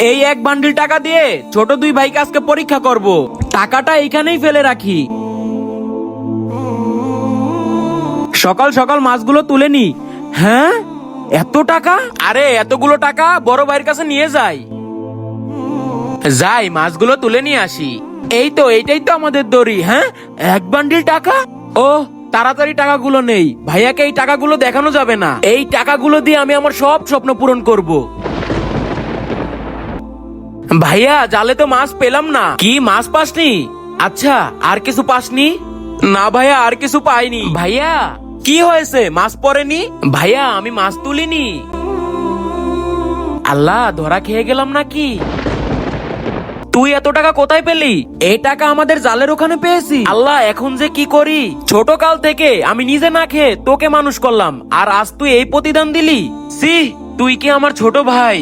এই এক বান্ডিল টাকা দিয়ে ছোট দুই ভাইকে আজকে পরীক্ষা করব। টাকাটা এইখানেই ফেলে রাখি। সকাল সকাল মাছগুলো তুলে নি। হ্যাঁ, এত টাকা? আরে এতগুলো টাকা বড় ভাইয়ের কাছে নিয়ে যাই। যাই মাছগুলো তুলে নিয়ে আসি। এইটাই তো আমাদের দড়ি। হ্যাঁ, এক বান্ডিল টাকা। ও তাড়াতাড়ি টাকাগুলো নেই, ভাইয়াকে এই টাকাগুলো দেখানো যাবে না। এই টাকাগুলো দিয়ে আমি আমার সব স্বপ্ন পূরণ করব। ভাইয়া জালে তো মাছ পেলাম না। কি মাছ পাসনি? আচ্ছা, আর কিছু পাসনি? না ভাইয়া, আর কিছু পাইনি। ভাইয়া কি হয়েছে, মাছ পড়েনি? ভাইয়া আমি মাছ তুলিনি। আল্লাহ, ধরা খেয়ে গেলাম নাকি? তুই এত টাকা কোথায় পেলি? এই টাকা আমাদের জালের ওখানে পেয়েছি। আল্লাহ, এখন যে কি করি? ছোট কাল থেকে আমি নিজে না খেয়ে তোকে মানুষ করলাম, আর আজ তুই এই প্রতিদান দিলি। সি, তুই কি আমার ছোট ভাই?